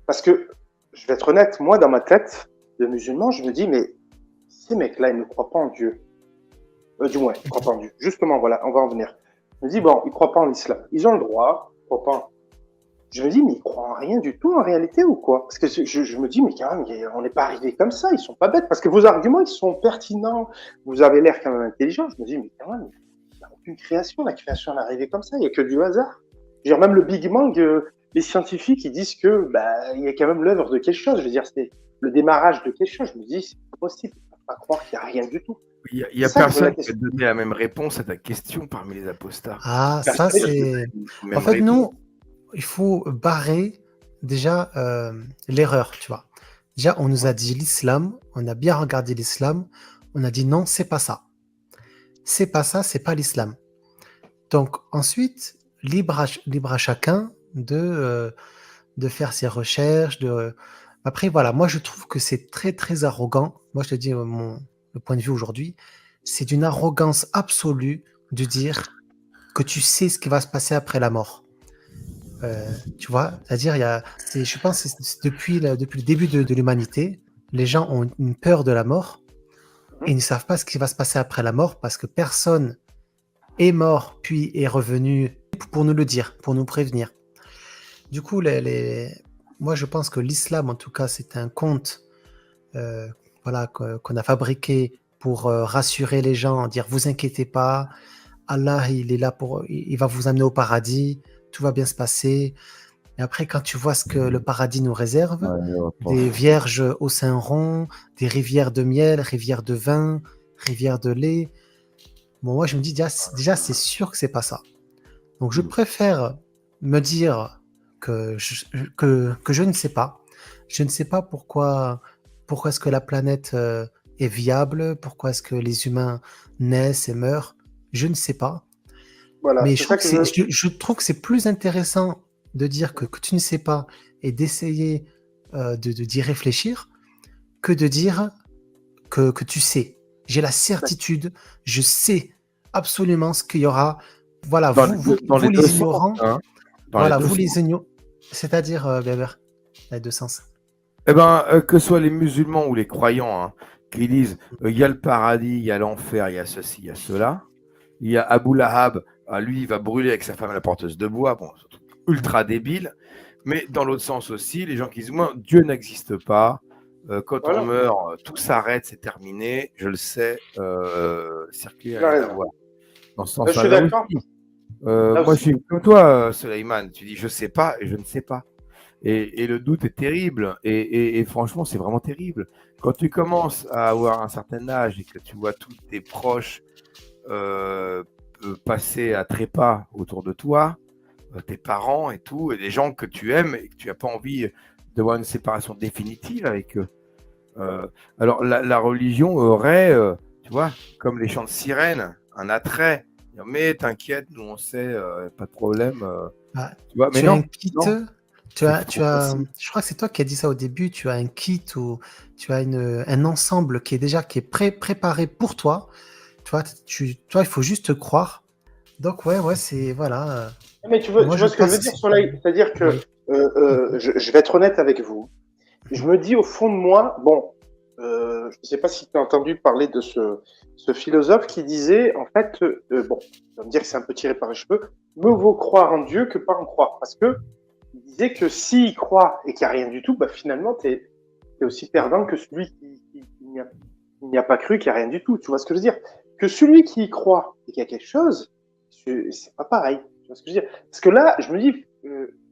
Parce que, je vais être honnête, moi, dans ma tête de musulman, je me dis, mais ces mecs-là, ils ne croient pas en Dieu. Du moins, ils ne croient pas en Dieu. Justement, voilà, on va en venir. Je me dis, bon, ils ne croient pas en l'islam. Ils ont le droit, ils ne croient pas. Je me dis, mais ils croient en rien du tout en réalité ou quoi? Parce que je me dis, mais quand même, on n'est pas arrivé comme ça, ils sont pas bêtes. Parce que vos arguments, ils sont pertinents. Vous avez l'air quand même intelligent. Je me dis, mais quand même, il n'y a aucune création. La création est arrivée comme ça. Il n'y a que du hasard. Je veux dire, même le Big Bang, les scientifiques, ils disent que, bah, il y a quand même l'œuvre de quelque chose. Je veux dire, c'est le démarrage de quelque chose. Je me dis, c'est pas possible. On ne peut pas croire qu'il n'y a rien du tout. Il y a personne qui a donné la même réponse à ta question parmi les apostats. Ah, ça c'est... En fait, nous, il faut barrer déjà l'erreur, tu vois. Déjà, on nous a dit l'islam, on a bien regardé l'islam, on a dit non, c'est pas ça. C'est pas ça, c'est pas l'islam. Donc ensuite, libre à chacun de faire ses recherches. Après, voilà, moi je trouve que c'est très très arrogant. Moi je te dis le point de vue aujourd'hui, c'est d'une arrogance absolue de dire que tu sais ce qui va se passer après la mort. Tu vois, c'est-à-dire, je pense que c'est depuis le début de l'humanité, les gens ont une peur de la mort et ils ne savent pas ce qui va se passer après la mort parce que personne est mort puis est revenu pour nous le dire, pour nous prévenir. Du coup, moi je pense que l'islam, en tout cas, c'est un conte voilà, qu'on a fabriqué pour rassurer les gens, dire vous inquiétez pas, Allah il est là il va vous amener au paradis, tout va bien se passer. Et après, quand tu vois ce que le paradis nous réserve, des vierges au sein rond, des rivières de miel, rivières de vin, rivières de lait, bon, moi je me dis déjà c'est sûr que c'est pas ça. Donc je préfère me dire que je ne sais pas. Je ne sais pas pourquoi est-ce que la planète est viable, pourquoi est-ce que les humains naissent et meurent. Je ne sais pas. Voilà, mais je trouve que c'est plus intéressant de dire que tu ne sais pas et d'essayer d'y réfléchir que de dire que tu sais. J'ai la certitude, je sais absolument ce qu'il y aura. Voilà, vous les ignorants. Hein, voilà, vous les ignorants. C'est-à-dire, Weber, il y a deux sens. Eh ben, que ce soit les musulmans ou les croyants hein, qui disent il y a le paradis, il y a l'enfer, il y a ceci, il y a cela. Il y a Abu Lahab, lui, il va brûler avec sa femme la porteuse de bois. Bon, ultra débile. Mais dans l'autre sens aussi, les gens qui disent moi, Dieu n'existe pas. Quand on meurt, tout s'arrête, c'est terminé. Je le sais, circuler à la voie. Dans ce sens-là, je suis d'accord. Moi, je suis comme toi, Suleiman. Tu dis je sais pas et je ne sais pas. Et le doute est terrible. Et franchement, c'est vraiment terrible. Quand tu commences à avoir un certain âge et que tu vois tous tes proches passer à trépas autour de toi, tes parents et tout, et des gens que tu aimes et que tu n'as pas envie de voir une séparation définitive avec eux. Alors, la religion aurait, tu vois, comme les chants de sirène, un attrait. Mais t'inquiète, nous on sait, pas de problème. Tu vois, mais non. Je crois que c'est toi qui as dit ça au début. Tu as un kit ou tu as un ensemble qui est préparé pour toi. Tu vois, il faut juste croire. Donc ouais, c'est voilà. Mais tu vois ce que je veux dire, Soleil, c'est-à-dire que je vais être honnête avec vous. Je me dis au fond de moi, bon, je ne sais pas si tu as entendu parler de ce philosophe qui disait, en fait, bon, tu vas me dire que c'est un peu tiré par les cheveux, mieux vaut croire en Dieu que pas en croire, parce que il disait que s'il croit et qu'il n'y a rien du tout, bah finalement, t'es aussi perdant que celui qui n'y a pas cru, qu'il n'y a rien du tout. Tu vois ce que je veux dire? Que celui qui y croit et qu'il y a quelque chose, c'est pas pareil. Tu vois ce que je veux dire? Parce que là, je me dis,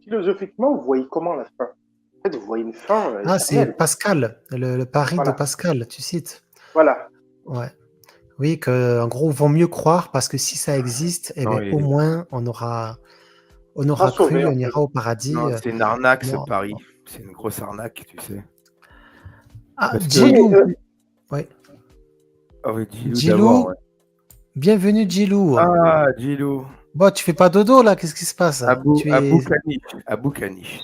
philosophiquement, vous voyez comment la fin? En fait, vous voyez une fin. C'est Pascal, le pari de Pascal, tu cites. Voilà. Ouais. Oui, qu'en gros, il vaut mieux croire parce que si ça existe, au moins, on aura cru, on ira au paradis. Non, c'est une arnaque, ce pari. C'est une grosse arnaque, tu sais. Ah, Djilou. Ouais. Ah oui, Djilou. Ouais. Bienvenue, Djilou. Ah, Djilou. Bon, tu fais pas dodo, là? Qu'est-ce qui se passe? Abou Kanish.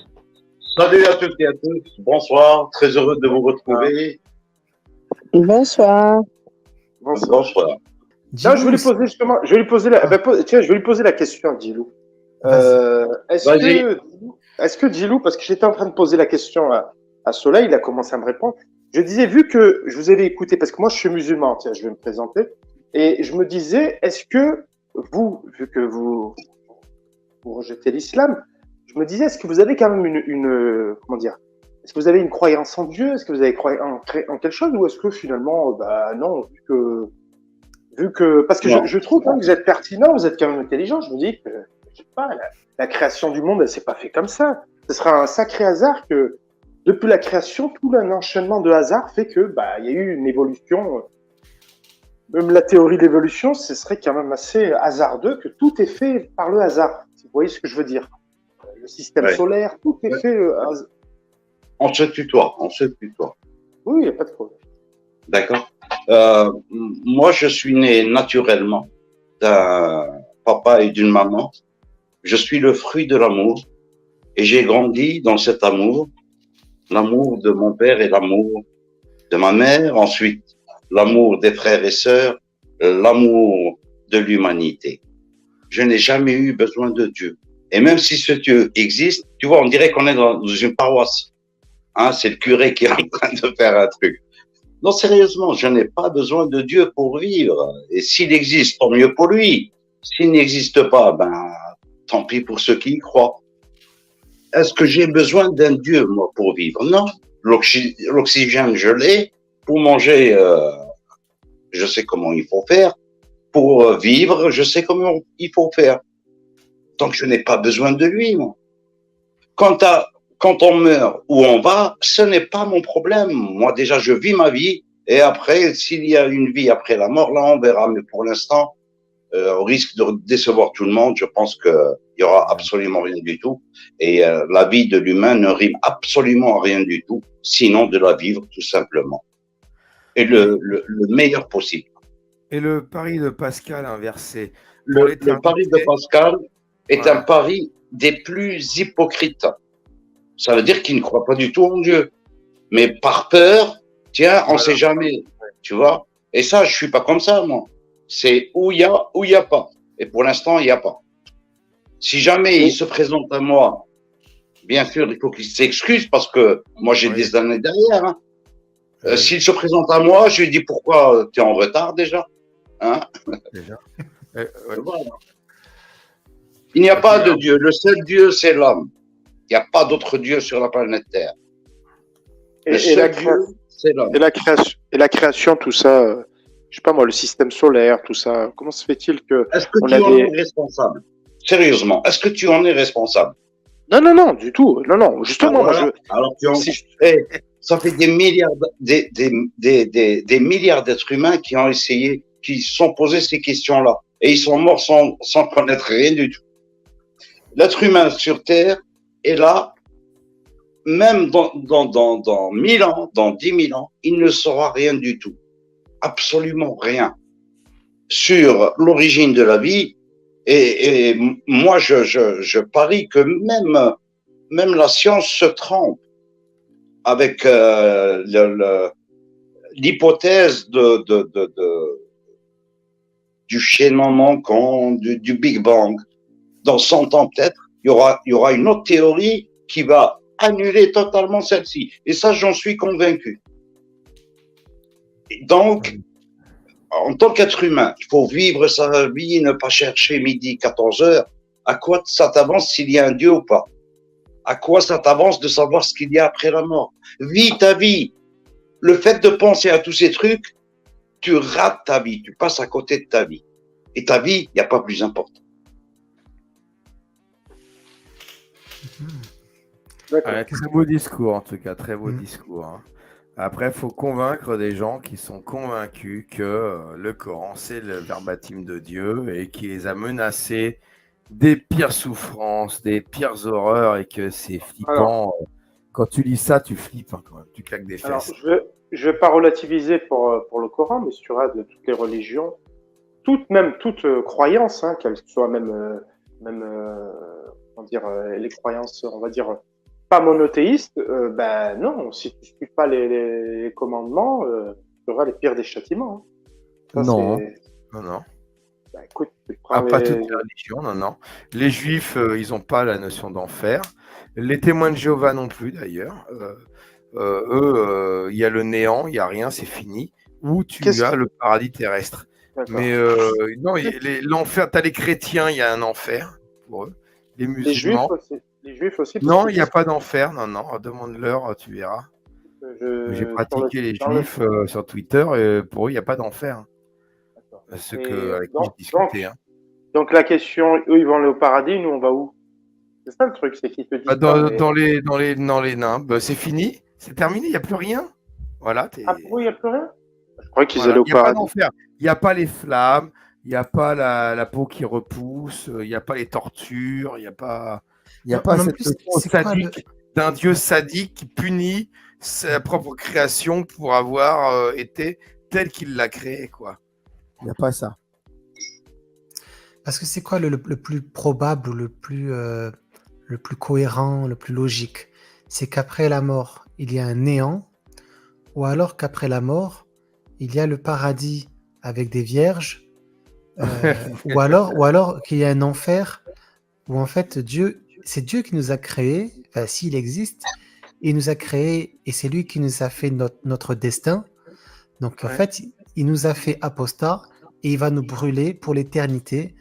Salut à toutes et à tous. Bonsoir. Très heureux de vous retrouver. Bonsoir. Bonsoir. Non, je vais lui poser justement, je vais lui poser la question, Djilou. Est-ce que est-ce que Djilou, parce que j'étais en train de poser la question à Soleil, il a commencé à me répondre. Je disais, vu que je vous avais écouté, parce que moi je suis musulman, tiens, je vais me présenter, et je me disais, est-ce que vous, vu que vous rejetez l'islam, je me disais, est-ce que vous avez quand même comment dire, est-ce que vous avez une croyance en Dieu, est-ce que vous avez croyance en quelque chose, ou est-ce que finalement, bah non, parce que je trouve hein, que vous êtes pertinent, vous êtes quand même intelligent, je me dis que, je sais pas, la création du monde, elle s'est pas fait comme ça. Ce sera un sacré hasard que, depuis la création, tout un enchaînement de hasard fait que, bah, il y a eu une évolution. Même la théorie de l'évolution, ce serait quand même assez hasardeux que tout est fait par le hasard. Si vous voyez ce que je veux dire. Le système solaire, tout est fait. On se tutoie. Oui, il n'y a pas de problème. D'accord. Moi, je suis né naturellement d'un papa et d'une maman. Je suis le fruit de l'amour et j'ai grandi dans cet amour, l'amour de mon père et l'amour de ma mère. Ensuite, l'amour des frères et sœurs, l'amour de l'humanité. Je n'ai jamais eu besoin de Dieu. Et même si ce Dieu existe, tu vois, on dirait qu'on est dans une paroisse. Hein, c'est le curé qui est en train de faire un truc. Non, sérieusement, je n'ai pas besoin de Dieu pour vivre. Et s'il existe, tant mieux pour lui. S'il n'existe pas, ben, tant pis pour ceux qui y croient. Est-ce que j'ai besoin d'un Dieu, moi, pour vivre? Non. L'oxygène, je l'ai. Pour manger, je sais comment il faut faire. Pour vivre, je sais comment il faut faire. Donc, je n'ai pas besoin de lui, moi. Quand on meurt ou on va, ce n'est pas mon problème. Moi, déjà, je vis ma vie. Et après, s'il y a une vie après la mort, là, on verra. Mais pour l'instant, au risque de décevoir tout le monde, je pense qu'il y aura absolument rien du tout. Et la vie de l'humain ne rime absolument à rien du tout, sinon de la vivre, tout simplement. Et le meilleur possible. Et le pari de Pascal inversé. Le pari de Pascal est un pari des plus hypocrites. Ça veut dire qu'il ne croit pas du tout en Dieu. Mais par peur, tiens, on sait jamais, tu vois. Et ça, je suis pas comme ça, moi. C'est où il y a pas. Et pour l'instant, il n'y a pas. Si jamais il se présente à moi, bien sûr, il faut qu'il s'excuse parce que moi, j'ai des années derrière. Hein. S'il se présente à moi, je lui dis pourquoi tu es en retard déjà. Hein. Déjà. Voilà. Il n'y a pas de Dieu. Le seul Dieu, c'est l'homme. Il n'y a pas d'autre Dieu sur la planète Terre. Et la création, tout ça, je sais pas moi, le système solaire, tout ça, comment se fait-il que... Est-ce que tu en es responsable? Sérieusement, est-ce que tu en es responsable? Non, du tout. Non, justement, moi, Alors, ça fait des milliards, des milliards d'êtres humains qui ont essayé, qui se sont posés ces questions-là. Et ils sont morts sans connaître rien du tout. L'être humain sur Terre est là, même dans 1000 ans, dans 10 000 ans, il ne saura rien du tout. Absolument rien. Sur l'origine de la vie. Et moi, je parie que même la science se trompe avec l'hypothèse du chaînement manquant, du Big Bang. Dans 100 ans peut-être, il y aura une autre théorie qui va annuler totalement celle-ci. Et ça, j'en suis convaincu. Donc, en tant qu'être humain, il faut vivre sa vie, ne pas chercher midi, 14 heures. À quoi ça t'avance s'il y a un Dieu ou pas? À quoi ça t'avance de savoir ce qu'il y a après la mort? Vis ta vie. Le fait de penser à tous ces trucs, tu rates ta vie, tu passes à côté de ta vie. Et ta vie, il n'y a pas plus important. Très beau discours, en tout cas, très beau discours. Hein. Après, il faut convaincre des gens qui sont convaincus que le Coran, c'est le verbatim de Dieu et qui les a menacés des pires souffrances, des pires horreurs et que c'est flippant. Alors, quand tu lis ça, tu flippes, hein, quand même. Tu claques des fesses. Alors, je vais pas relativiser pour le Coran, mais sur de toutes les religions, toute croyance, hein, qu'elle soit même comment dire, les croyances, on va dire, pas monothéistes, ben non, si tu ne suis pas les commandements, tu auras les pires des châtiments. Hein. Ça, non. Bah, écoute, tu prends Pas les- toutes les religions, non, non. Les juifs, ils n'ont pas la notion d'enfer. Les témoins de Jéhovah non plus, d'ailleurs. Eux, il y a le néant, il n'y a rien, c'est fini. Ou tu Qu'est-ce as que- le paradis terrestre. D'accord. Mais non, l'enfer, tu as les chrétiens, il y a un enfer pour eux. Les Les juifs musulmans. aussi. Les juifs aussi. parce Non, que il n'y a qu'est-ce pas d'enfer, non, non. Demande-leur, tu verras. que J'ai je- pratiqué les dans le- juifs sur Twitter, et pour eux, il n'y a pas d'enfer. D'accord. Ceux Et avec qui je donc, discutais. Hein. donc la question, eux, ils vont aller au paradis, nous, on va où? C'est ça le truc, c'est qu'ils te disent Bah, pas, mais... dans les nains, bah, c'est fini, c'est terminé, il n'y a plus rien. Voilà, Ah, pour eux, il n'y a plus rien? Je croyais qu'ils voilà. allaient au Il n'y a pas paradis. d'enfer. Il n'y a pas les flammes, il n'y a pas la peau qui repousse, il n'y a pas les tortures, il n'y a pas Non, en cette plus, notion c'est quoi sadique d'un dieu sadique qui punit sa propre création pour avoir été tel qu'il l'a créé, quoi. Il n'y a pas ça. Parce que c'est quoi le plus probable ou le plus cohérent, le plus logique? C'est qu'après la mort, il y a un néant, ou alors qu'après la mort, il y a le paradis avec des vierges, ou alors qu'il y a un enfer où en fait c'est Dieu qui nous a créés, enfin s'il existe, il nous a créés et c'est lui qui nous a fait notre destin. Donc en Ouais. fait, il nous a fait apostat et il va nous brûler pour l'éternité.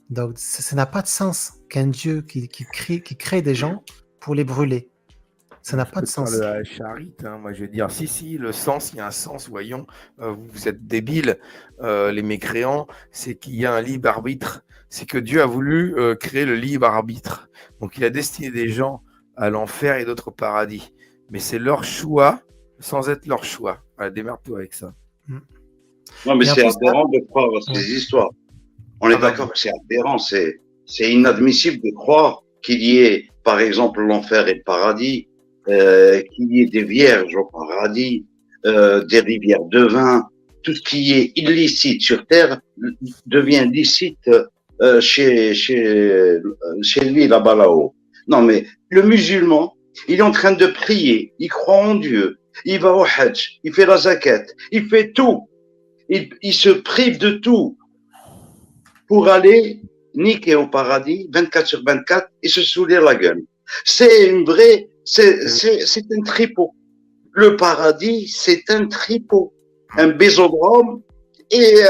Donc ça n'a pas de sens qu'un Dieu qui crée des gens pour les brûler. Ça n'a Je pas peux de te faire sens. le charite, hein. Moi, je vais dire, si, le sens, il y a un sens, voyons. Vous êtes débiles, les mécréants, c'est qu'il y a un libre arbitre. C'est que Dieu a voulu créer le libre arbitre. Donc, il a destiné des gens à l'enfer et d'autres au paradis. Mais c'est leur choix sans être leur choix. Voilà, démerde-toi avec ça. Non, mais Et en c'est plus, aberrant de croire à ces histoires. On est Ah bah, d'accord que c'est aberrant, c'est inadmissible de croire qu'il y ait, par exemple, l'enfer et le paradis, qu'il y ait des vierges au paradis, des rivières de vin, tout ce qui est illicite sur terre devient licite chez lui là-bas là-haut. Non, mais le musulman, il est en train de prier, il croit en Dieu, il va au Hajj, il fait la zakat, il fait tout. Il se prive de tout pour aller niquer au paradis 24 sur 24 et se saouler la gueule. C'est une vraie, c'est un tripot. Le paradis, c'est un tripot, un bésodrome et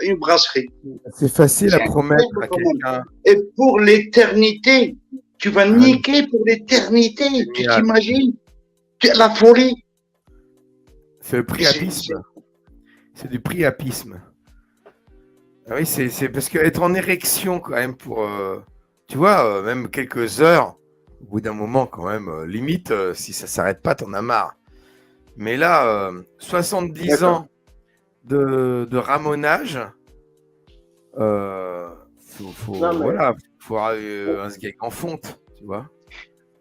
une brasserie. c'est facile à C'est promettre à incroyable, quand même. quelqu'un. Et pour l'éternité, tu vas niquer pour l'éternité. Tu Génial. t'imagines? La folie. C'est le priapisme. C'est du priapisme. Ah oui, c'est parce qu'être en érection quand même pour, tu vois, même quelques heures, au bout d'un moment quand même, limite, si ça s'arrête pas, t'en as marre. Mais là, 70 D'accord. ans de ramonage, Non, mais- voilà, faut avoir un sgeg en fonte, tu vois.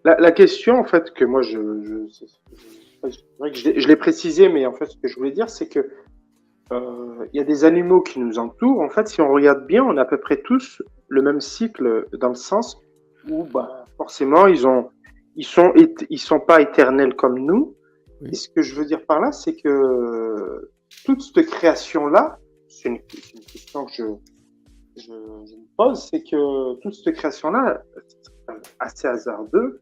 La question, en fait, que moi, c'est vrai que je l'ai précisé, mais en fait, ce que je voulais dire, c'est que il y a des animaux qui nous entourent. En fait, si on regarde bien, on a à peu près tous le même cycle, dans le sens où, bah, forcément, ils sont pas éternels comme nous. Oui. Et ce que je veux dire par là, c'est que toute cette création-là, c'est une question que je me pose, c'est que toute cette création-là, c'est assez hasardeux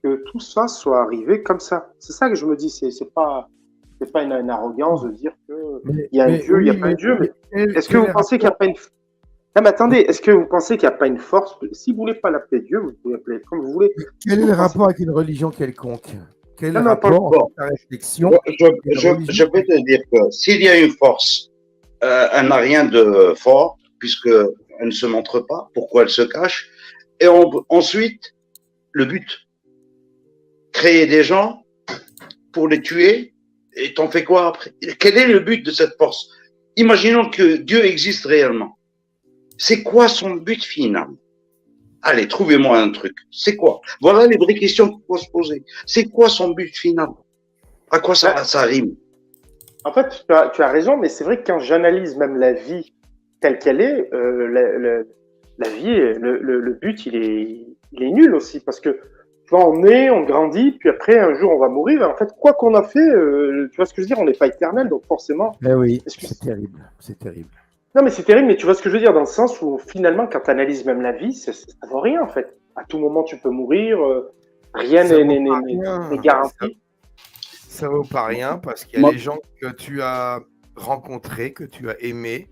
que tout ça soit arrivé comme ça. C'est ça que je me dis, c'est pas une arrogance de dire que il y a un Dieu, il n'y a pas un Dieu. Mais est-ce que vous pensez qu'il n'y a pas une... Non, mais attendez, est-ce que vous pensez qu'il n'y a pas une force? Si vous voulez pas l'appeler Dieu, vous pouvez l'appeler comme vous voulez. Quel est le rapport avec une religion quelconque? Quel Non, non, pas rapport le entre ta réflexion? Je peux te dire que s'il y a une force, elle n'a rien de fort, puisqu'elle ne se montre pas. Pourquoi elle se cache? Et ensuite, le but, créer des gens pour les tuer, et t'en fais quoi après? Quel est le but de cette force? Imaginons que Dieu existe réellement. C'est quoi son but final? Allez, trouvez-moi un truc. C'est quoi? Voilà les vraies questions qu'il faut se poser. C'est quoi son but final? À quoi ça rime? En fait, tu as raison, mais c'est vrai que quand j'analyse même la vie telle qu'elle est, la vie, le but, il est nul aussi, parce que tu vois, on naît, on grandit, puis après, un jour, on va mourir. Et en fait, quoi qu'on a fait, tu vois ce que je veux dire, on n'est pas éternel, donc forcément. Eh oui, Est-ce que c'est terrible, c'est terrible. Non, mais c'est terrible, mais tu vois ce que je veux dire, dans le sens où finalement, quand tu analyses même la vie, ça vaut rien en fait. À tout moment, tu peux mourir, rien Ça vaut n'est pas rien. garanti. Ça vaut pas rien parce qu'il y a Moi, les gens que tu as rencontrés, que tu as aimés,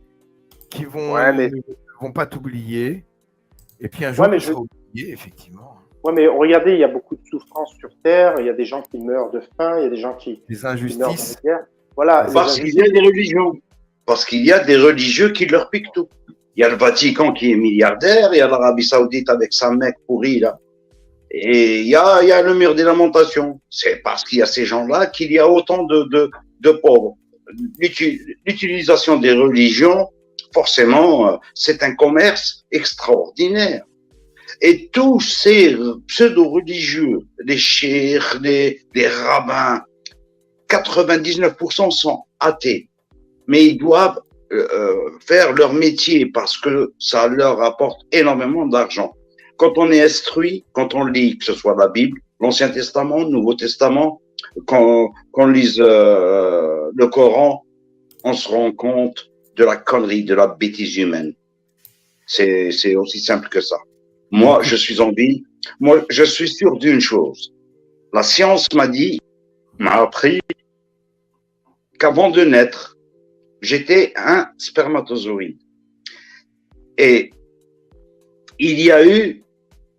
qui Ouais, mais, vont pas t'oublier. Et puis un jour, ouais, mais tu seras oublié, effectivement. ouais, mais regardez, il y a beaucoup de souffrances sur Terre, il y a des gens qui meurent de faim, il y a des gens qui Les meurent dans injustices. les guerres. Voilà, Ouais. les parce qu'il y injustices. a des religions. Parce qu'il y a des religieux qui leur piquent tout. Il y a le Vatican qui est milliardaire, il y a l'Arabie Saoudite avec sa mec pourrie, là. Et il y a le mur des lamentations. C'est parce qu'il y a ces gens-là qu'il y a autant de pauvres. L'utilisation des religions, forcément, c'est un commerce extraordinaire. Et tous ces pseudo-religieux, les cheikhs, les rabbins, 99% sont athées. Mais ils doivent faire leur métier parce que ça leur apporte énormément d'argent. Quand on est instruit, quand on lit, que ce soit la Bible, l'Ancien Testament, le Nouveau Testament, qu'on lise le Coran, on se rend compte de la connerie, de la bêtise humaine. C'est aussi simple que ça. Moi, je suis en vie. Moi, je suis sûr d'une chose. La science m'a appris qu'avant de naître, j'étais un spermatozoïde. Et il y a eu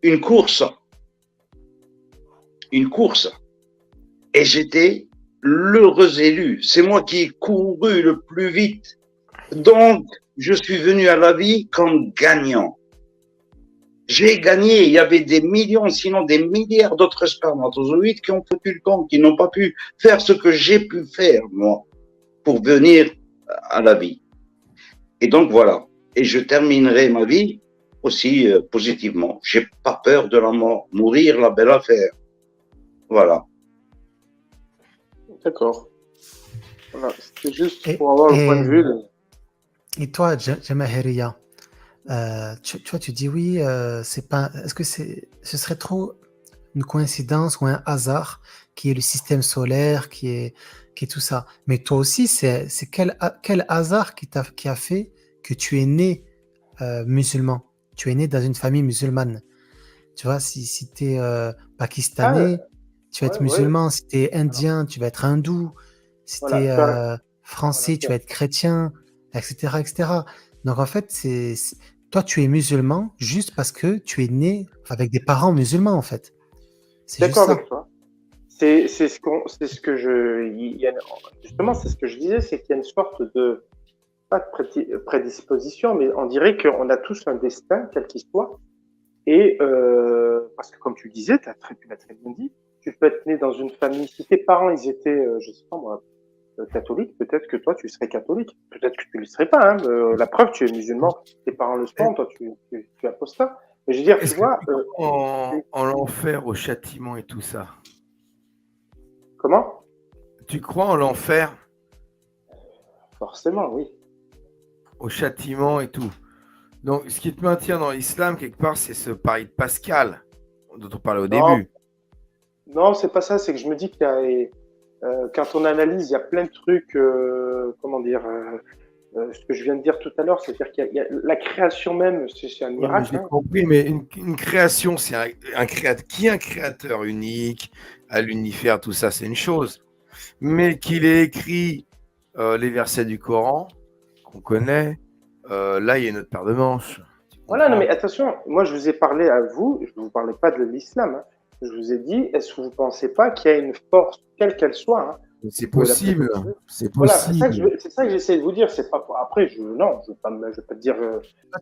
une course. Et j'étais l'heureux élu. C'est moi qui ai couru le plus vite. Donc, je suis venu à la vie comme gagnant. J'ai gagné. Il y avait des millions, sinon des milliards d'autres spermatozoïdes qui ont foutu le camp, qui n'ont pas pu faire ce que j'ai pu faire, moi, pour venir à la vie. Et donc, voilà. Et je terminerai ma vie aussi positivement. J'ai pas peur de la mort. Mourir, la belle affaire. Voilà. D'accord. Voilà, c'était juste pour avoir le point de vue. Et toi, Jamahiria, tu vois, tu dis oui, c'est pas. Est-ce que ce serait trop une coïncidence ou un hasard qui est le système solaire, qui est tout ça. Mais toi aussi, c'est quel hasard qui a fait que tu es né musulman. Tu es né dans une famille musulmane. Tu vois, si tu es pakistanais, tu vas être musulman. Si tu es indien, tu vas être hindou. Si tu es français, tu vas être chrétien, etc., etc. Donc en fait, toi, tu es musulman juste parce que tu es né avec des parents musulmans, en fait. D'accord avec toi. C'est ce que justement, c'est ce que je disais, c'est qu'il y a une sorte de, pas de prédisposition, mais on dirait qu'on a tous un destin, quel qu'il soit. Et parce que comme tu le disais, tu l'as très bien dit, tu peux être né dans une famille, si tes parents ils étaient, je sais pas moi, catholiques, peut-être que toi tu serais catholique, peut-être que tu ne le serais pas. La preuve, tu es musulman, tes parents le sont, toi tu es apostat. Mais je veux dire, tu vois. En l'enfer, au châtiment et tout ça. Comment? Tu crois en l'enfer? Forcément, oui. Au châtiment et tout. Donc, ce qui te maintient dans l'islam, quelque part, c'est ce pari de Pascal, dont on parlait au début. Non, c'est pas ça. C'est que je me dis qu'il y a, quand on analyse, il y a plein de trucs, comment dire, ce que je viens de dire tout à l'heure, c'est-à-dire qu'il y a la création même, c'est un miracle. J'ai compris, mais une création, c'est un créateur. Qui est un créateur unique, à l'univers, tout ça, c'est une chose. Mais qu'il ait écrit les versets du Coran, qu'on connaît, là, il y a une autre paire de manches. Voilà, non, mais attention, moi, je vous ai parlé à vous, je ne vous parlais pas de l'islam. Je vous ai dit, est-ce que vous ne pensez pas qu'il y a une force, quelle qu'elle soit, c'est possible, c'est possible. Voilà, c'est ça que j'essaie de vous dire. C'est pas après, je vais pas te dire.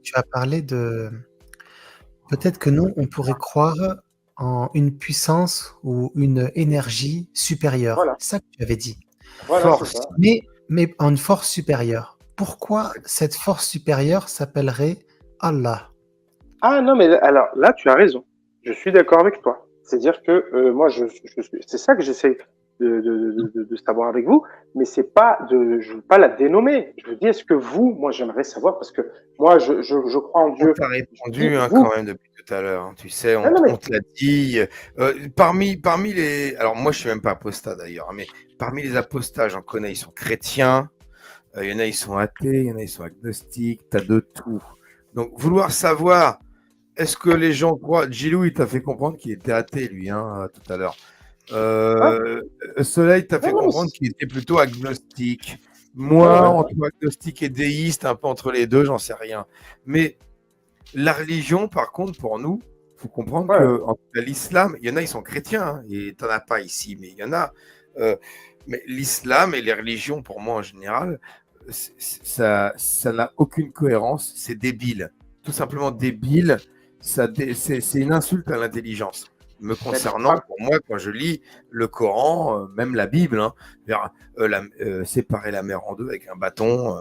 Tu as parlé de. Peut-être que nous, on pourrait croire en une puissance ou une énergie supérieure. Voilà. C'est ça que tu avais dit. Voilà, force. Mais en une force supérieure. Pourquoi cette force supérieure s'appellerait Allah? Ah non, mais alors là, tu as raison. Je suis d'accord avec toi. C'est-à-dire que moi, c'est ça que j'essaie de savoir avec vous, mais c'est pas je veux pas la dénommer. Je vous dis, est-ce que moi, j'aimerais savoir, parce que moi, je crois en Dieu. On t'a répondu quand même depuis tout à l'heure. Tu sais, on te l'a dit. Parmi les, alors moi, je suis même pas apostat d'ailleurs, mais parmi les apostats, j'en connais, ils sont chrétiens. Il y en a, ils sont athées, il y en a, ils sont agnostiques, tu as de tout. Donc, vouloir savoir, est-ce que les gens croient... Gilou, il t'a fait comprendre qu'il était athée, lui, tout à l'heure. Soleil t'a fait comprendre qu'il était plutôt agnostique. Moi, entre agnostique et déiste, un peu entre les deux, j'en sais rien. Mais la religion, par contre, pour nous, il faut comprendre que l'islam, il y en a, ils sont chrétiens, et tu n'en as pas ici, mais il y en a. Mais l'islam et les religions, pour moi en général, ça n'a aucune cohérence, c'est débile. Tout simplement débile, c'est une insulte à l'intelligence. Me concernant, pour moi, quand je lis le Coran, même la Bible, séparer la mer en deux avec un bâton,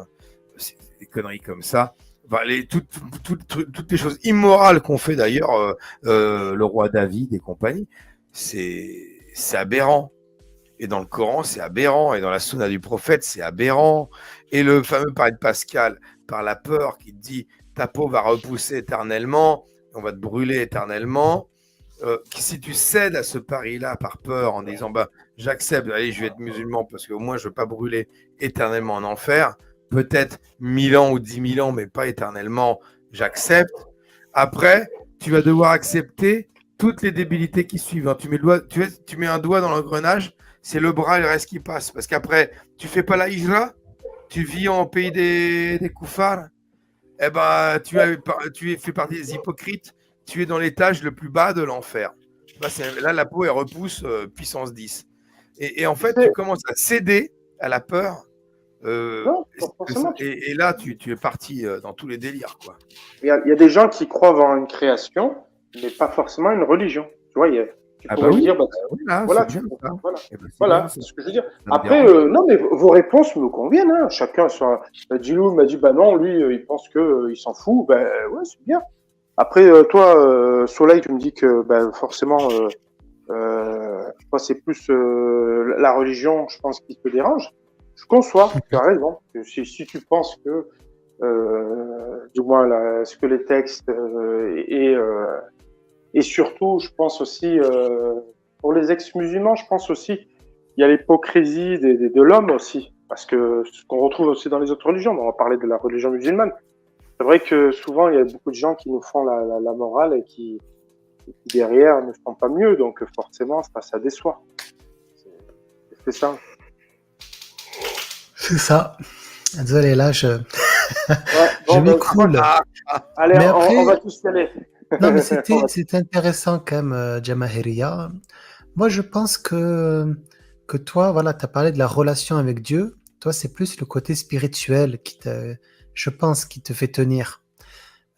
c'est des conneries comme ça. Enfin, toutes les choses immorales qu'ont fait d'ailleurs le roi David et compagnie, c'est aberrant. Et dans le Coran, c'est aberrant. Et dans la Sunna du prophète, c'est aberrant. Et le fameux pari de Pascal, par la peur, qui te dit ta peau va repousser éternellement, on va te brûler éternellement. Si tu cèdes à ce pari-là par peur en disant j'accepte, allez, je vais être musulman parce qu'au moins je ne veux pas brûler éternellement en enfer, peut-être 1000 ans ou 10 000 ans, mais pas éternellement, j'accepte. Après, tu vas devoir accepter toutes les débilités qui suivent. Tu mets un doigt dans l'engrenage, c'est le bras et le reste qui passe. Parce qu'après, tu ne fais pas la hijra, tu vis en pays des koufars, tu fais partie des hypocrites, tu es dans l'étage le plus bas de l'enfer. Là, la peau, elle repousse puissance 10. Et en fait, tu commences à céder à la peur. Et là, tu es parti dans tous les délires, quoi. Il y a des gens qui croient avoir une création, mais pas forcément une religion. Tu vois, tu pourrais dire, voilà, c'est ce que je veux dire. Après, non, mais vos réponses me conviennent. Hein. Chacun, Gilou m'a dit, non, lui, il pense qu'il s'en fout. Ouais, c'est bien. Après, toi, Soleil, tu me dis que forcément, toi, c'est plus la religion, je pense, qui te dérange. Je conçois, tu as raison. Si tu penses que, du moins, ce que les textes et surtout, je pense aussi, pour les ex-musulmans, je pense aussi, il y a l'hypocrisie de l'homme aussi, parce que ce qu'on retrouve aussi dans les autres religions, on va parler de la religion musulmane. C'est vrai que souvent, il y a beaucoup de gens qui nous font la morale et qui derrière ne font pas mieux, donc forcément, ça déçoit. C'est ça. C'est ça. Désolé, là, je m'écroule. Allez, après, on va tous y aller. Non, mais c'était intéressant quand même, Jamahiria. Moi, je pense que toi, voilà, tu as parlé de la relation avec Dieu. Toi, c'est plus le côté spirituel je pense, qui te fait tenir.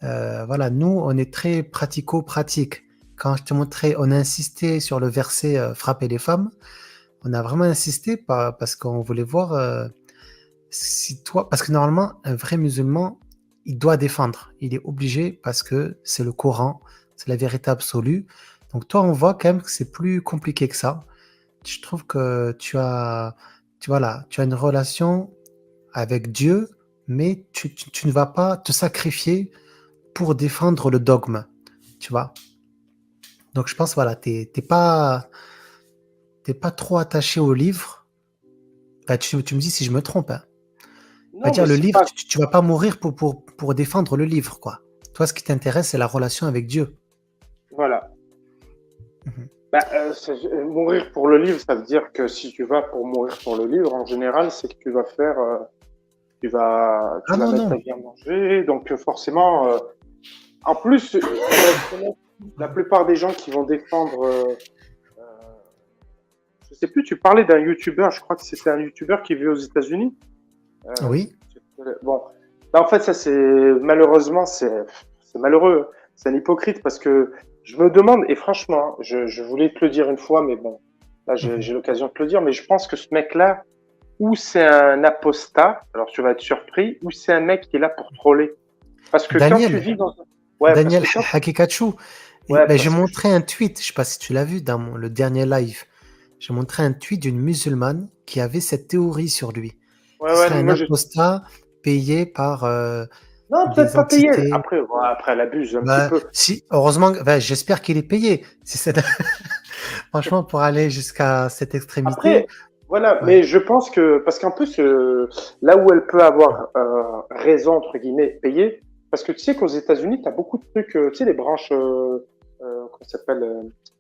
Voilà, nous, on est très pratico-pratique. Quand je te montrais, on a insisté sur le verset frapper les femmes. On a vraiment insisté parce qu'on voulait voir parce que normalement, un vrai musulman, il doit défendre. Il est obligé parce que c'est le Coran, c'est la vérité absolue. Donc toi, on voit quand même que c'est plus compliqué que ça. Je trouve que tu as une relation avec Dieu, mais tu ne vas pas te sacrifier pour défendre le dogme, tu vois. Donc je pense, voilà, t'es pas trop attaché au livre. Tu me dis si je me trompe. Hein. Dire le livre, tu vas pas mourir pour défendre le livre, quoi. Toi, ce qui t'intéresse, c'est la relation avec Dieu. Voilà. Mourir pour le livre, ça veut dire que si tu vas pour mourir pour le livre, en général, c'est que tu vas faire, tu vas mettre ta vie en danger. Donc forcément, en plus, la plupart des gens qui vont défendre, je sais plus, tu parlais d'un youtubeur, je crois que c'était un youtubeur qui vit aux États-Unis. Oui. Bon, en fait, ça malheureusement, c'est malheureux. C'est un hypocrite parce que je me demande, et franchement, je voulais te le dire une fois, mais bon, là j'ai l'occasion de te le dire, mais je pense que ce mec-là, ou c'est un apostat, alors tu vas être surpris, ou c'est un mec qui est là pour troller. Parce que Daniel, quand tu vis dans Daniel Hakikachu, j'ai montré un tweet, je ne sais pas si tu l'as vu dans le dernier live, j'ai montré un tweet d'une musulmane qui avait cette théorie sur lui. C'est un apostat payé par non, peut-être pas payé. Après, elle abuse un petit peu. Si, heureusement, j'espère qu'il est payé. Franchement, pour aller jusqu'à cette extrémité. Après, Voilà, Ouais. mais je pense que, parce qu'en plus, là où elle peut avoir raison, entre guillemets, payée, parce que tu sais qu'aux États-Unis, tu as beaucoup de trucs, tu sais, les branches, comment ça s'appelle,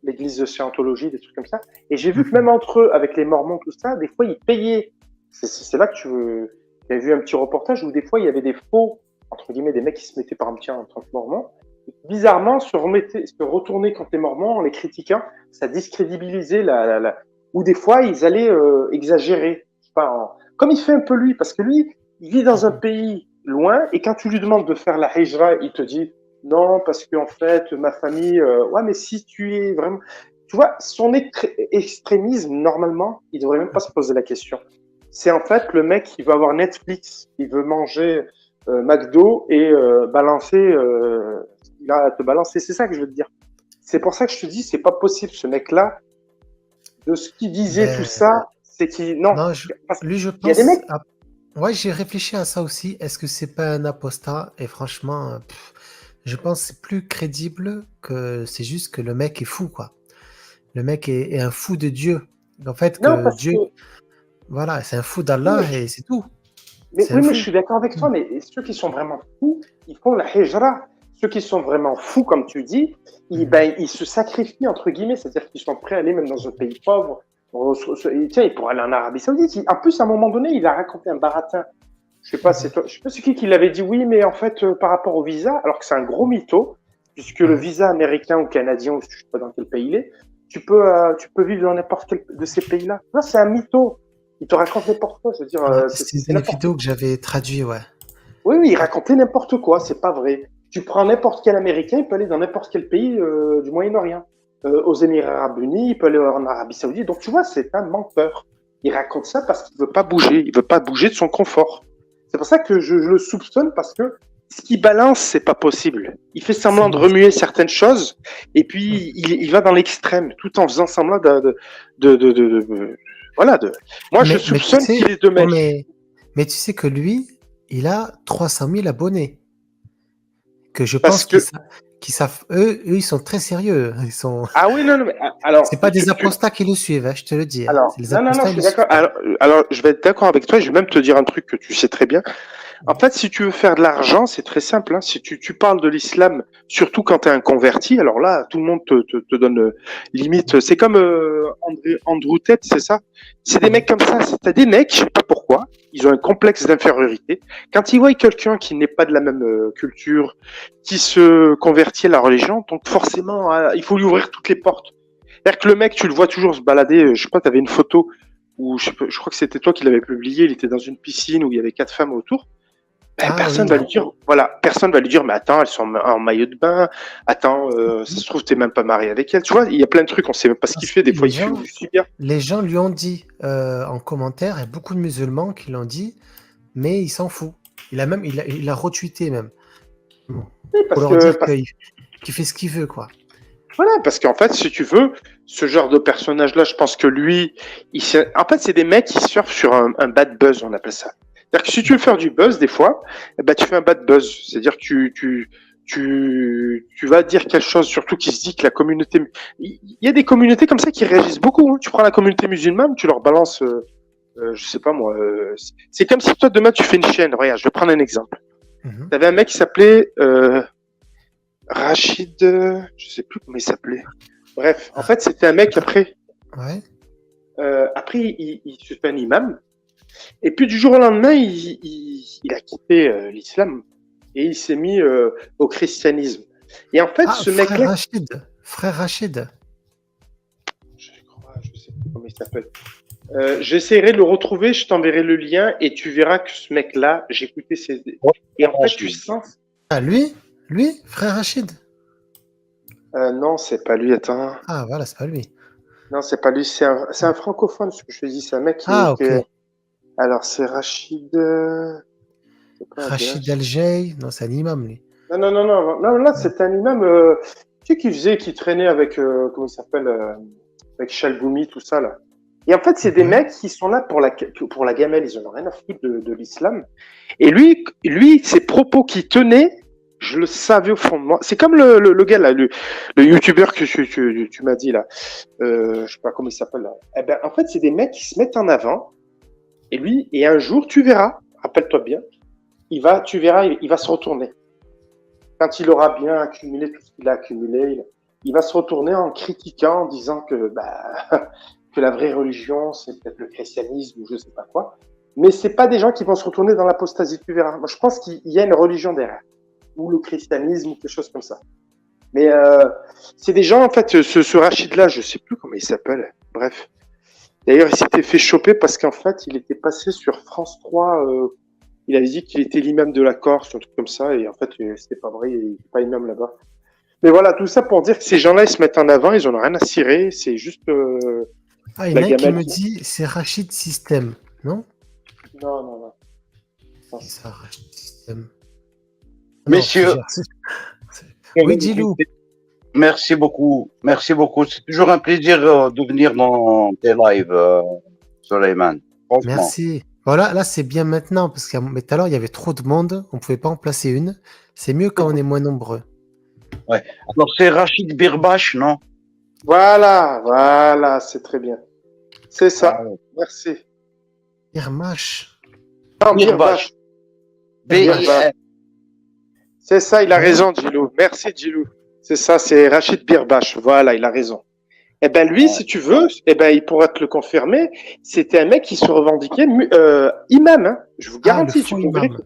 l'église de Scientologie, des trucs comme ça. Et j'ai vu que même entre eux, avec les Mormons, tout ça, des fois, ils payaient. C'est là que tu as vu un petit reportage où des fois, il y avait des faux, entre guillemets, des mecs qui se mettaient par un petit en tant que Mormons. Bizarrement, se retourner contre les Mormons en les critiquant, ça discrédibilisait ou des fois, ils allaient exagérer. Je sais pas, comme il fait un peu lui, parce que lui, il vit dans un pays loin, et quand tu lui demandes de faire la hijra, il te dit non, parce qu'en fait, ma famille. Ouais, mais si tu es vraiment. Tu vois, son extrémisme, normalement, il devrait même pas se poser la question. C'est en fait le mec qui veut avoir Netflix, il veut manger McDo et balancer. Il a à te balancer, c'est ça que je veux te dire. C'est pour ça que je te dis, c'est pas possible, ce mec-là, de ce qu'il disait, tout Mais ça, c'est qu'il. Non, non, parce qu'il lui, je y a des pense. mecs. Ouais, j'ai réfléchi à ça aussi. Est-ce que c'est pas un apostat? Et franchement, je pense que c'est plus crédible que c'est juste que le mec est fou, quoi. Le mec est un fou de Dieu. En fait, Non, que parce que. Dieu, voilà, c'est un fou Oui, d'Allah mais et c'est tout. Mais, C'est oui, un mais je fou. suis d'accord avec toi, mais ceux qui sont vraiment fous, ils font la hijra. Ceux qui sont vraiment fous, comme tu dis, ils se sacrifient, entre guillemets, c'est-à-dire qu'ils sont prêts à aller même dans un pays pauvre. Tiens, ils pourraient aller en Arabie Saoudite. En plus, à un moment donné, il a raconté un baratin. Je sais pas, je sais pas c'est qui l'avait dit, oui, mais en fait, par rapport au visa, alors que c'est un gros mytho, puisque le Ouais. visa américain ou canadien, ou je sais pas dans quel pays il est, tu peux vivre dans n'importe quel de ces pays-là. Non, c'est un mytho. Il te raconte n'importe quoi. Je veux dire, Ouais, c'est c'était une n'importe vidéo que j'avais traduit, ouais. oui, oui, il racontait n'importe quoi, c'est pas vrai. Tu prends n'importe quel Américain, il peut aller dans n'importe quel pays du Moyen-Orient. Aux Émirats Arabes Unis, il peut aller en Arabie Saoudite. Donc, tu vois, c'est un menteur. Il raconte ça parce qu'il veut pas bouger. Il veut pas bouger de son confort. C'est pour ça que je le soupçonne parce que ce qu'il balance, c'est pas possible. Il fait semblant de C'est- remuer certaines choses et puis il va dans l'extrême tout en faisant semblant voilà. Moi, je Mais tu soupçonne sais, qu'il est de oh, mec. mais tu sais que lui, il a 300 000 abonnés. Que je Parce pense que qu'ils savent, eux, ils sont très sérieux. Ils sont, ah oui, non, non, mais alors, c'est pas des apostats qui le suivent, hein, je te le dis, hein. alors, C'est les non, non, non, apostats, je ils suis le suivent d'accord. pas. Alors, je vais être d'accord avec toi. Je vais même te dire un truc que tu sais très bien. En fait, si tu veux faire de l'argent, c'est très simple. Hein. Si tu parles de l'islam, surtout quand tu es un converti, alors là, tout le monde te donne limite. C'est comme Andrew Tate, c'est ça. C'est des mecs comme ça. Tu as des mecs, je sais pas pourquoi, ils ont un complexe d'infériorité. Quand ils voient quelqu'un qui n'est pas de la même culture, qui se convertit à la religion, donc forcément, il faut lui ouvrir toutes les portes. C'est-à-dire que le mec, tu le vois toujours se balader. Je sais pas, tu avais une photo où je crois que c'était toi qui l'avais publié. Il était dans une piscine où il y avait 4 femmes autour. Ben, Ah personne oui, va lui dire, voilà, personne va lui dire, mais attends, elles sont en maillot de bain, attends, ça se trouve, t'es même pas marié avec elle, tu vois, il y a plein de trucs, on sait même pas ce qu'il fait, des fois les il fume gens, du cigare. les gens lui ont dit en commentaire, il y a beaucoup de musulmans qui l'ont dit, mais il s'en fout. Il a retweeté même. Oui, Pour parce leur que, dire qu'il fait ce qu'il veut, quoi. voilà, parce qu'en fait, si tu veux, ce genre de personnage-là, je pense que lui, en fait, c'est des mecs qui surfent sur un bad buzz, on appelle ça. C'est-à-dire que si tu veux faire du buzz, des fois, eh ben, tu fais un bad buzz. C'est-à-dire que tu vas dire quelque chose, surtout qui se dit que la communauté, il y a des communautés comme ça qui réagissent beaucoup. Hein. Tu prends la communauté musulmane, tu leur balances, je sais pas moi, c'est comme si toi demain tu fais une chaîne. Regarde, je vais prendre un exemple. Mhm. T'avais un mec qui s'appelait Rachid, je sais plus comment il s'appelait. Bref, en fait, c'était un mec après. Ouais. Après, il se fait un imam. Et puis du jour au lendemain, il a quitté l'islam et il s'est mis au christianisme. Et en fait, Ah, ce mec-là, Frère Rachid. je crois, je sais pas comment il s'appelle. J'essaierai de le retrouver, je t'enverrai le lien et tu verras que ce mec-là, j'écoutais ses. Et en fait, tu sens. Ah, lui, Frère Rachid. Non, c'est pas lui. Attends. Ah, voilà, c'est pas lui. Non, c'est pas lui. C'est un francophone, ce que je te dis. C'est un mec Ah, ok. Alors, c'est Rachid. C'est pas un Rachid DH. Al-Jay. Non, c'est un imam, lui. Non, là, c'est un imam. Tu sais, qui traînait avec. Comment il s'appelle avec Chalgoumi, tout ça, là. Et en fait, c'est des Ouais. mecs qui sont là pour la gamelle. Ils en ont rien à foutre de l'islam. Et lui, ses propos qu'il tenait, Je le savais au fond de moi. C'est comme le gars là, le youtubeur que tu m'as dit là. Je sais pas comment il s'appelle là. Eh ben, en fait, c'est des mecs qui se mettent en avant. Et lui, et un jour, tu verras, rappelle-toi bien, tu verras, il va se retourner. Quand il aura bien accumulé tout ce qu'il a accumulé, il va se retourner en critiquant, en disant que, que la vraie religion, c'est peut-être le christianisme ou je sais pas quoi. Mais c'est pas des gens qui vont se retourner dans l'apostasie, tu verras. Moi, je pense qu'il y a une religion derrière. Ou le christianisme, ou quelque chose comme ça. Mais c'est des gens, en fait, ce Rachid-là, je sais plus comment il s'appelle. Bref. D'ailleurs, il s'était fait choper parce qu'en fait, il était passé sur France 3. Il avait dit qu'il était l'imam de la Corse, un truc comme ça. Et en fait, c'était pas vrai, il n'est pas imam là-bas. Mais voilà, tout ça pour dire que ces gens-là, ils se mettent en avant, ils en ont rien à cirer. C'est juste il y en a qui me dit c'est Rachid System, non? Non. C'est ça, Rachid System. Messieurs, oui, Djilou. Merci beaucoup. C'est toujours un plaisir de venir dans tes lives, Soleiman. Merci. Voilà, là c'est bien maintenant parce que tout à l'heure il y avait trop de monde, on pouvait pas en placer une. C'est mieux quand on est moins nombreux. Ouais. Alors c'est Rachid Birbache, non? Voilà, c'est très bien. C'est ça. Ah, ouais. Merci. Birbache. Birbache. C'est ça, il a raison, Djilou. Merci, Djilou. C'est ça, c'est Rachid Birbache. Voilà, il a raison. Eh ben lui, si tu veux, il pourra te le confirmer. C'était un mec qui se revendiquait imam. Hein. Je vous garantis. Tu imam.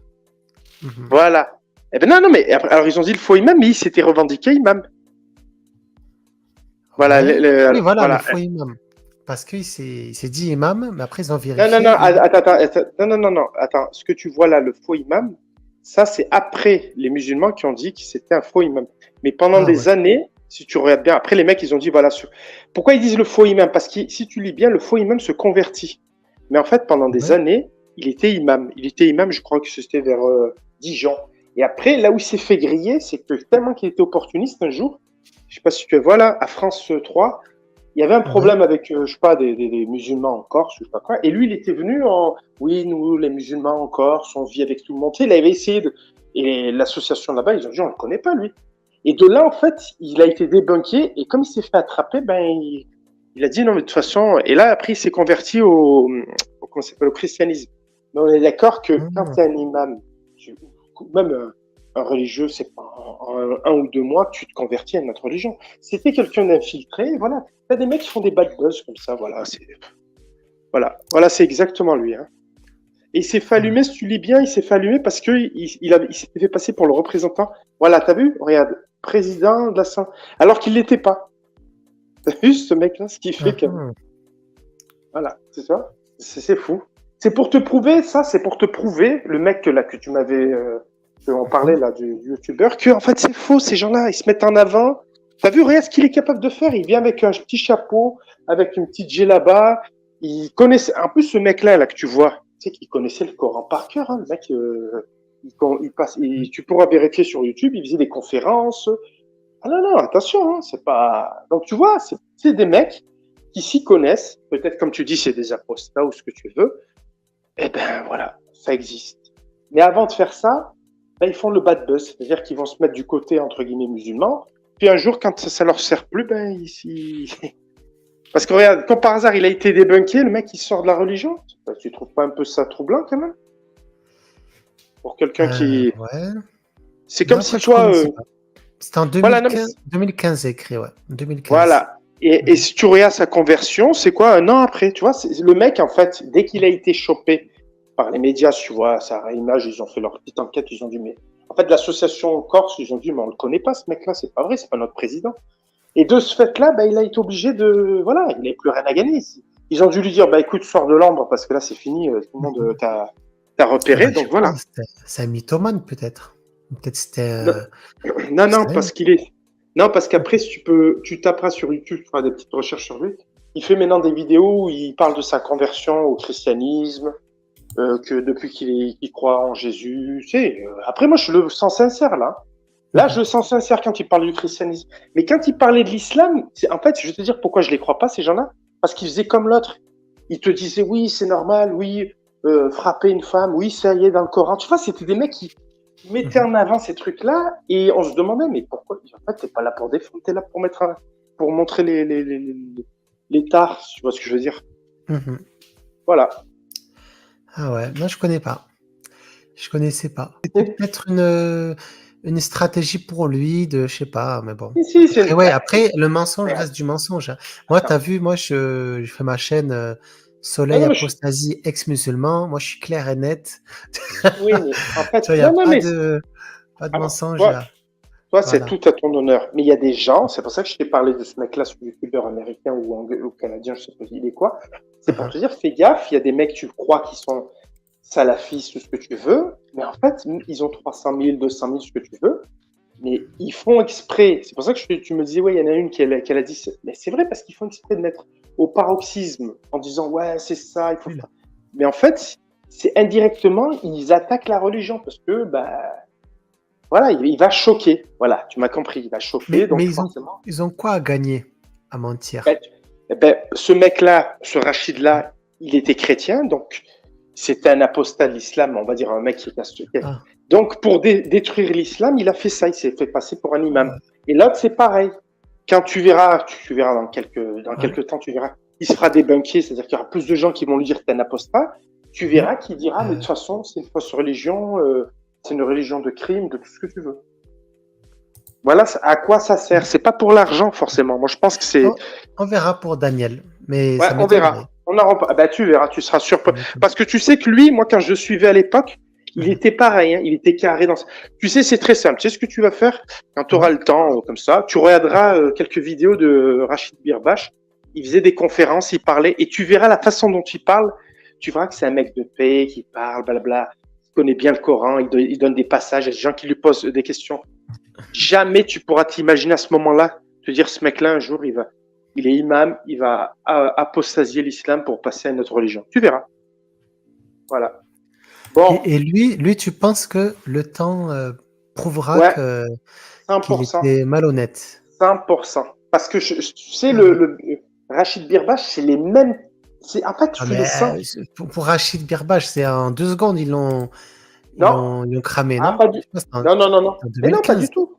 Voilà. Eh ben non, mais alors ils ont dit le faux imam, mais il s'était revendiqué imam. Voilà. Oui, voilà, le faux imam. Parce qu'il s'est dit imam, mais après ils ont vérifié. Non. Attends. Ce que tu vois là, le faux imam, ça c'est après les musulmans qui ont dit que c'était un faux imam. Mais pendant des années, si tu regardes bien, après les mecs ils ont dit voilà. Pourquoi ils disent le faux imam? Parce que si tu lis bien, le faux imam se convertit. Mais en fait, pendant des années, il était imam. Je crois que c'était vers Dijon. Et après, là où il s'est fait griller, c'est que tellement qu'il était opportuniste un jour, je sais pas si tu vois là, à France 3, il y avait un problème avec, je sais pas, des musulmans en Corse, je sais pas quoi. Et lui, il était venu oui, nous, les musulmans en Corse, on vit avec tout le monde. Il avait essayé et l'association là-bas, ils ont dit, on le connaît pas, lui. Et de là, en fait, il a été débunké. Et comme il s'est fait attraper, il a dit, non, mais de toute façon, et là, après, il s'est converti au christianisme. Mais on est d'accord que quand tu es un imam, même un religieux, c'est pas en 1 ou 2 mois que tu te convertis à notre religion. C'était quelqu'un d'infiltré, voilà. T'as des mecs qui font des bad buzz comme ça, voilà. Voilà, c'est exactement lui. Hein. Et il s'est fait allumer, si tu lis bien, il s'est fait allumer parce qu'il s'était fait passer pour le représentant. Voilà, t'as vu? Regarde, président de la Saint. Alors qu'il l'était pas. T'as vu ce mec-là, ce qu'il fait Voilà, c'est ça. C'est fou. C'est pour te prouver, le mec là que tu m'avais, on parlait là du youtubeur, que en fait c'est faux, ces gens-là, ils se mettent en avant. T'as vu, regarde ce qu'il est capable de faire. Il vient avec un petit chapeau, avec une petite djellaba. Il connaissait, en plus ce mec-là que tu vois, tu sais qu'il connaissait le Coran par cœur. Hein, le mec, tu pourras vérifier sur YouTube. Il faisait des conférences. Ah non, attention, hein, c'est pas. Donc tu vois, c'est des mecs qui s'y connaissent. Peut-être comme tu dis, c'est des apostats ou ce que tu veux. Eh ben voilà, ça existe. Mais avant de faire ça, ils font le bad buzz, c'est-à-dire qu'ils vont se mettre du côté entre guillemets musulman. Puis un jour, quand ça leur sert plus, parce que regarde, comme par hasard, il a été débunké, le mec il sort de la religion. Tu trouves pas un peu ça troublant quand même? Pour quelqu'un qui. Ouais. C'est comme si toi. C'était en 2015 écrit, ouais. 2015. Voilà. Et si tu regardes sa conversion, c'est quoi 1 an après? Tu vois, le mec, en fait, dès qu'il a été chopé par les médias, tu vois, sa image, ils ont fait leur petite enquête, ils ont dit, mais en fait, l'association Corse, ils ont dit, mais on le connaît pas, ce mec-là, c'est pas vrai, c'est pas notre président. Et de ce fait-là, il a été obligé voilà, il n'avait plus rien à gagner. Ils ont dû lui dire, écoute, sors de l'ombre, parce que là, c'est fini, tout le monde t'a repéré, donc voilà. C'est un mythomane, peut-être. Peut-être c'était. Non, parce qu'il est. Non, parce qu'après, si tu taperas sur YouTube, tu feras des petites recherches sur lui. Il fait maintenant des vidéos où il parle de sa conversion au christianisme, que depuis qu'il croit en Jésus. Tu sais, après, moi, je le sens sincère, là. Là, je le sens sincère quand il parle du christianisme. Mais quand il parlait de l'islam, en fait, je vais te dire pourquoi je les crois pas, ces gens-là. Parce qu'ils faisaient comme l'autre. Ils te disaient, oui, c'est normal, oui, frapper une femme, oui, ça y est, dans le Coran. Tu vois, c'était des mecs qui il mettait en avant ces trucs-là et on se demandait, mais pourquoi? En fait, t'es pas là pour défendre, t'es là pour pour montrer les tares, tu vois ce que je veux dire? Mhm. Voilà. Ah ouais, moi je connais pas. Je connaissais pas. C'était peut-être une stratégie pour lui de, je sais pas, mais bon. Si, c'est Après, ouais, après, le mensonge reste du mensonge, hein. Moi, Attends. t'as vu, moi, je fais ma chaîne Non, Soleil non, mais Apostasie ex-musulman. Moi, je suis clair et net. oui, mais en fait, Tu vois, il n'y a non, non, mais pas de alors, mensonge. toi, c'est Voilà. tout à ton honneur. Mais il y a des gens, c'est pour ça que je t'ai parlé de ce mec-là, ce youtubeur américain ou canadien, je sais pas il est quoi. C'est pour te dire, fais gaffe, il y a des mecs, tu crois, qui sont salafistes ou ce que tu veux, mais en fait, ils ont 300 000, 200 000, ce que tu veux, mais ils font exprès. C'est pour ça que tu me disais, ouais, il y en a une qui a dit, mais c'est vrai, parce qu'ils font exprès de mettre au paroxysme en disant, ouais, c'est ça, il faut. Oui. Mais en fait, c'est indirectement, ils attaquent la religion parce que, bah, voilà, il va choquer. Voilà, tu m'as compris, il va choquer, donc Mais forcément. ils ont quoi à gagner à mentir? Ce mec-là, ce Rachid-là, il était chrétien, donc c'était un apostat de l'islam, on va dire un mec qui est. Ah. Donc pour détruire l'islam, il a fait ça, il s'est fait passer pour un imam. Ouais. Et l'autre, c'est pareil. Quand tu verras dans quelques temps, tu verras, il se fera débunker, c'est-à-dire qu'il y aura plus de gens qui vont lui dire que t'es un apostat. Tu verras qu'il dira, mais de toute façon, c'est une fausse religion, c'est une religion de crime, de tout ce que tu veux. Voilà à quoi ça sert. C'est pas pour l'argent forcément. Moi, je pense que c'est. On verra pour Daniel, mais Ouais, ça on verra. On en bah, tu verras, tu seras surpris. Parce que tu sais que lui, moi, quand je le suivais à l'époque, il était pareil, hein, il était carré dans. Tu sais, c'est très simple. Tu sais ce que tu vas faire quand tu auras le temps, comme ça. Tu regarderas quelques vidéos de Rachid Birbash. Il faisait des conférences, il parlait, et tu verras la façon dont il parle. Tu verras que c'est un mec de paix qui parle, blabla. Il connaît bien le Coran, il donne des passages. Il y a des gens qui lui posent des questions. Jamais tu pourras t'imaginer à ce moment-là te dire ce mec-là un jour il est imam, il va apostasier l'islam pour passer à une autre religion. Tu verras. Voilà. Bon. Et lui, tu penses que le temps prouvera Ouais, qu'il 100%. était malhonnête? 100%. Parce que tu sais, le Rachid Birbash, c'est les mêmes. En fait, tu les sens. Pour Rachid Birbash, c'est en 2 secondes, ils l'ont cramé, non? Pas du... Non. Mais non, pas du tout.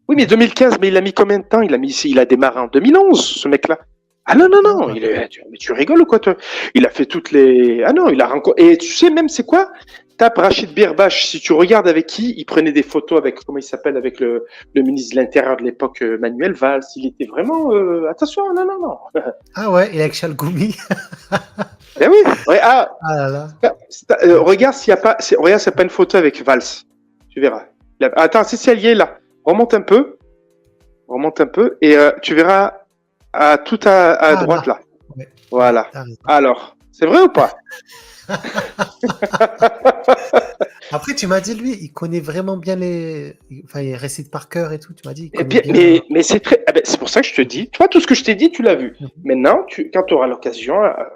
Oui, mais 2015, mais il a mis combien de temps? Il a démarré en 2011, ce mec-là. Ah non, mais tu rigoles ou quoi, toi? Il a fait toutes les. Ah non, il a rencontré. Et tu sais même, c'est quoi? Tape Rachid Birbash, si tu regardes avec qui, il prenait des photos avec, comment il s'appelle, avec le ministre de l'Intérieur de l'époque, Manuel Valls. Il était vraiment. Attention, non. Ah ouais, il est avec Chalgoumi. Ben oui, ouais, Ah là là. regarde s'il n'y a pas. Regarde s'il n'y a pas une photo avec Valls. Tu verras. Attends, c'est elle y est là. Remonte un peu, et tu verras tout à droite là. Ouais. Voilà. Alors, c'est vrai ou pas? Après, tu m'as dit, lui, il connaît vraiment bien Enfin, il récite par cœur et tout, tu m'as dit. Mais c'est très. C'est pour ça que je te dis, toi, tout ce que je t'ai dit, tu l'as vu. Maintenant, quand tu auras l'occasion,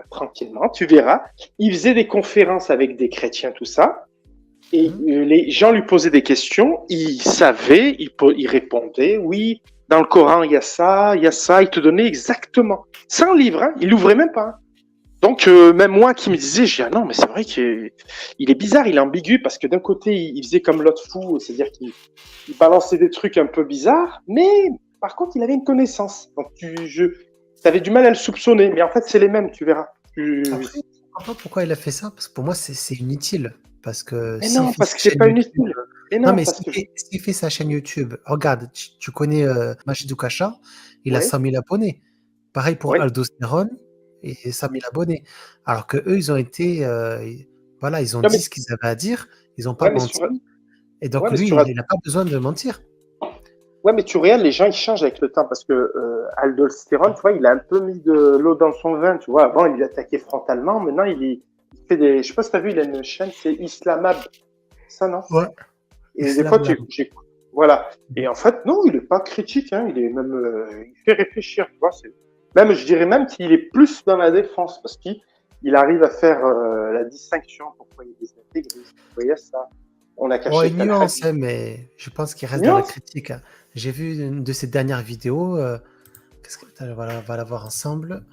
tranquillement, tu verras. Il faisait des conférences avec des chrétiens, tout ça. Et les gens lui posaient des questions, il savait, il répondait, oui, dans le Coran, il y a ça, il te donnait exactement. Sans livre, hein, il l'ouvrait même pas. Hein. Donc, même moi qui me disais, j'ai dit, ah non, mais c'est vrai qu'il est bizarre, il est ambigu, parce que d'un côté, il faisait comme l'autre fou, c'est-à-dire qu'il balançait des trucs un peu bizarres, mais par contre, il avait une connaissance. Donc, tu avais du mal à le soupçonner, mais en fait, c'est les mêmes, tu verras. Après, je ne comprends pas pourquoi il a fait ça, parce que pour moi, c'est inutile. Parce que mais non, parce que c'est pas inutile. Non, mais s'il fait sa chaîne YouTube, regarde, tu connais Majidou Kacha, il a 100 000 abonnés. Pareil pour Aldostérone, et 100 000 abonnés. Alors que eux, ils ont été, voilà, ils ont dit ce qu'ils avaient à dire, ils n'ont pas menti. Et donc lui, il n'a pas besoin de mentir. Ouais, mais tu regardes, les gens, ils changent avec le temps parce que Aldostérone, tu vois, il a un peu mis de l'eau dans son vin, tu vois. Avant, il attaquait frontalement, maintenant, il fait des. Je sais pas si tu as vu, il a une chaîne, c'est Islamab. Ça, non? Ouais. Et des fois, voilà. Et en fait, non, il est pas critique, hein. Il est même. Il fait réfléchir, tu vois. Même, je dirais même qu'il est plus dans la défense parce qu'il arrive à faire la distinction. Pourquoi il est désintégré? Pourquoi il y a ça? On a caché. Une nuance, mais je pense qu'il reste dans la critique. J'ai vu une de ses dernières vidéos. On va la voir ensemble.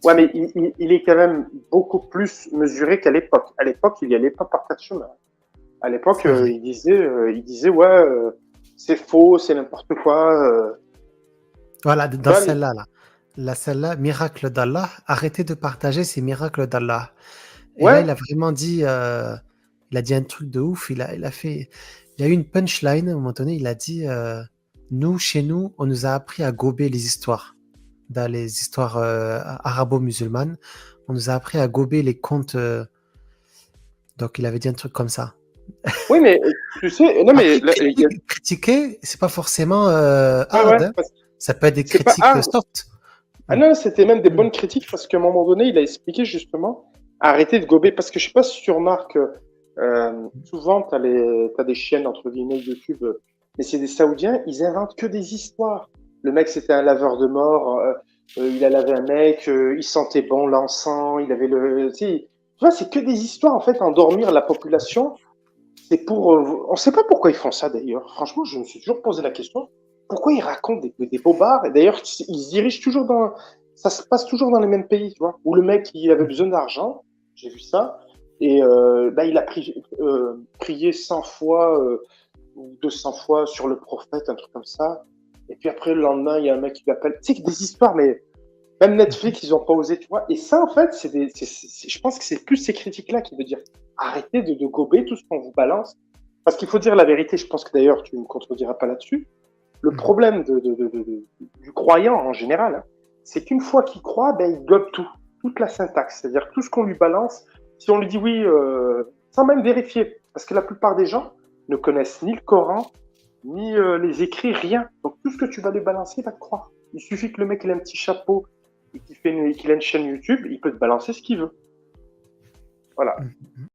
Ouais, mais il est quand même beaucoup plus mesuré qu'à l'époque. À l'époque, il y allait pas par quatre chemins. À l'époque, C'est vrai. il disait ouais, c'est faux, c'est n'importe quoi. Voilà, Tu dans vois, celle-là, là. Celle-là, miracle d'Allah, arrêtez de partager ces miracles d'Allah. Et là, ouais, il a vraiment dit, il a dit un truc de ouf. Il a eu une punchline à un moment donné. Il a dit, nous, chez nous, on nous a appris à gober les histoires. Dans les histoires arabo-musulmanes, on nous a appris à gober les contes. Donc, il avait dit un truc comme ça. oui, mais tu sais, non, mais Après, là, critiquer, c'est pas forcément ouais, hard, ouais, hein. parce que Ça peut être des c'est pas critiques hard. soft. Ah Mm. non, c'était même des Mm. bonnes critiques parce qu'à un moment donné, il a expliqué justement arrêter de gober. Parce que je sais pas si tu remarques, souvent, t'as des chaînes entre guillemets YouTube, mais c'est des Saoudiens, ils inventent que des histoires. Le mec, c'était un laveur de mort, il a lavé un mec, il sentait bon l'encens, il avait le. Tu vois, c'est que des histoires en fait, endormir la population. C'est pour. On ne sait pas pourquoi ils font ça d'ailleurs. Franchement, je me suis toujours posé la question. Pourquoi ils racontent des bobards? Et d'ailleurs, ils se dirigent toujours dans. Ça se passe toujours dans les mêmes pays, tu vois. Où le mec, il avait besoin d'argent. J'ai vu ça. Et bah, il a prié 100 fois ou 200 fois sur le prophète, un truc comme ça. Et puis après, le lendemain, il y a un mec qui l'appelle. Tu sais, des histoires, mais même Netflix, ils n'ont pas osé, tu vois. Et ça, en fait, je pense que c'est plus ces critiques-là qui veulent dire arrêtez de gober tout ce qu'on vous balance. Parce qu'il faut dire la vérité, je pense que d'ailleurs, tu ne me contrediras pas là-dessus. Le problème du croyant en général, hein, c'est qu'une fois qu'il croit, ben, il gobe tout, toute la syntaxe. C'est-à-dire tout ce qu'on lui balance, si on lui dit oui, sans même vérifier. Parce que la plupart des gens ne connaissent ni le Coran, ni les écrits, rien. Donc tout ce que tu vas lui balancer, il va te croire. Il suffit que le mec ait un petit chapeau et qu'il a une chaîne YouTube, il peut te balancer ce qu'il veut. Voilà. Mm.